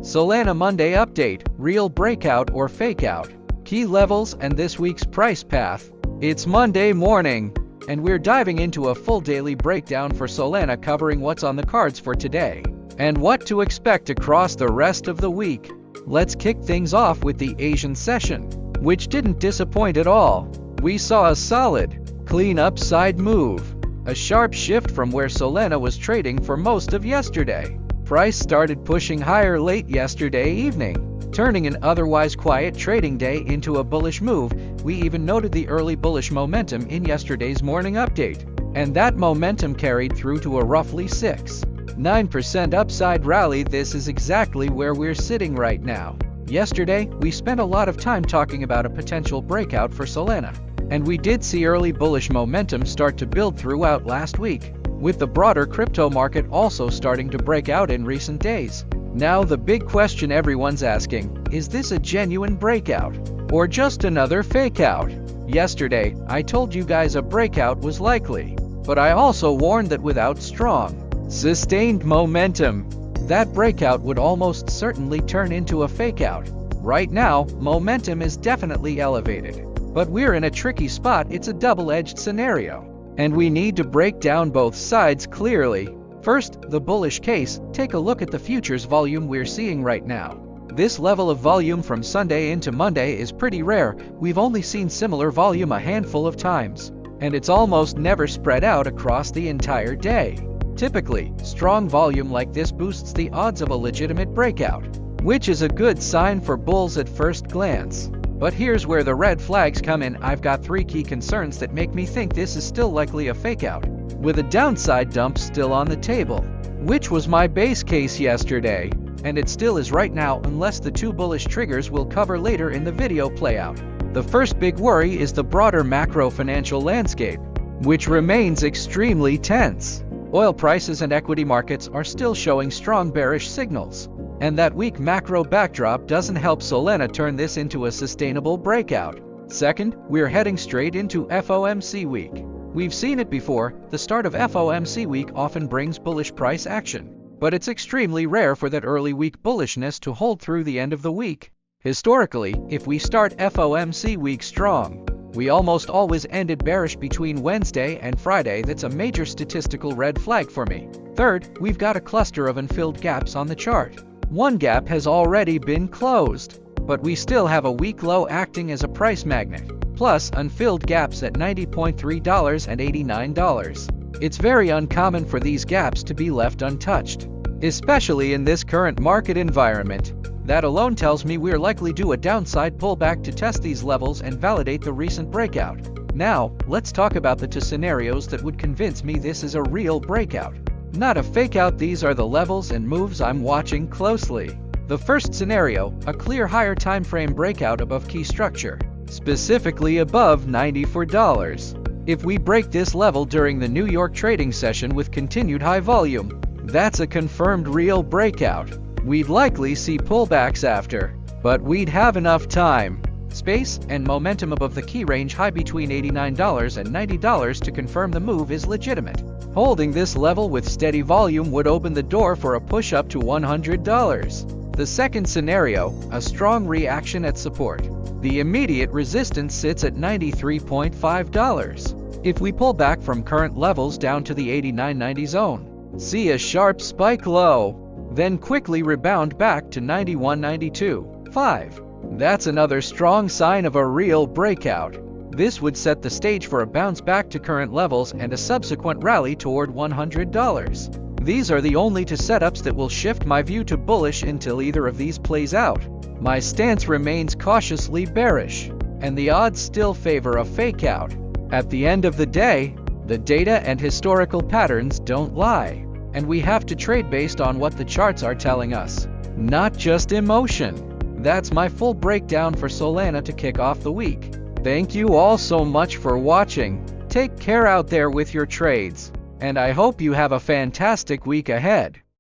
Solana Monday Update, Real Breakout or Fakeout. Key levels and this week's price path. It's Monday morning, and we're diving into a full daily breakdown for Solana, covering what's on the cards for today and what to expect across the rest of the week. Let's kick things off with the Asian session, which didn't disappoint at all. We saw a solid, clean upside move, a sharp shift from where Solana was trading for most of yesterday. Price started pushing higher late yesterday evening, turning an otherwise quiet trading day into a bullish move. We even noted the early bullish momentum in yesterday's morning update, and that momentum carried through to a roughly 6.9% upside rally. This is exactly where we're sitting right now. Yesterday, we spent a lot of time talking about a potential breakout for Solana, and we did see early bullish momentum start to build throughout last week, with the broader crypto market also starting to break out in recent days. Now the big question everyone's asking, is this a genuine breakout or just another fake out? Yesterday, I told you guys a breakout was likely, but I also warned that without strong, sustained momentum, that breakout would almost certainly turn into a fake out. Right now, momentum is definitely elevated, but we're in a tricky spot. It's a double-edged scenario, and we need to break down both sides clearly. First, the bullish case. Take a look at the futures volume we're seeing right now. This level of volume from Sunday into Monday is pretty rare. We've only seen similar volume a handful of times, and it's almost never spread out across the entire day. Typically, strong volume like this boosts the odds of a legitimate breakout, which is a good sign for bulls at first glance. But here's where the red flags come in. I've got 3 key concerns that make me think this is still likely a fake out, with a downside dump still on the table, which was my base case yesterday, and it still is right now unless the 2 bullish triggers we'll cover later in the video play out. The first big worry is the broader macro financial landscape, which remains extremely tense. Oil prices and equity markets are still showing strong bearish signals, and that weak macro backdrop doesn't help Solana turn this into a sustainable breakout. Second, we're heading straight into FOMC week. We've seen it before. The start of FOMC week often brings bullish price action, but it's extremely rare for that early week bullishness to hold through the end of the week. Historically, if we start FOMC week strong, we almost always ended bearish between Wednesday and Friday. That's a major statistical red flag for me. Third, we've got a cluster of unfilled gaps on the chart. One gap has already been closed, but we still have a weak low acting as a price magnet, plus unfilled gaps at $90.3 and $89. It's very uncommon for these gaps to be left untouched, especially in this current market environment. That alone tells me we're likely due a downside pullback to test these levels and validate the recent breakout. Now, let's talk about the 2 scenarios that would convince me this is a real breakout, not a fake out. These are the levels and moves I'm watching closely. The first scenario, a clear higher time frame breakout above key structure, specifically above $94. If we break this level during the New York trading session with continued high volume, that's a confirmed real breakout. We'd likely see pullbacks after, but we'd have enough time, space, and momentum above the key range high between $89 and $90 to confirm the move is legitimate. Holding this level with steady volume would open the door for a push up to $100. The second scenario, a strong reaction at support. The immediate resistance sits at $93.5. If we pull back from current levels down to the $89.90 zone, see a sharp spike low, then quickly rebound back to $91.92.5. That's another strong sign of a real breakout. This would set the stage for a bounce back to current levels and a subsequent rally toward $100. These are the only 2 setups that will shift my view to bullish until either of these plays out. My stance remains cautiously bearish, and the odds still favor a fake out. At the end of the day, the data and historical patterns don't lie, and we have to trade based on what the charts are telling us, not just emotion. That's my full breakdown for Solana to kick off the week. Thank you all so much for watching. Take care out there with your trades, and I hope you have a fantastic week ahead.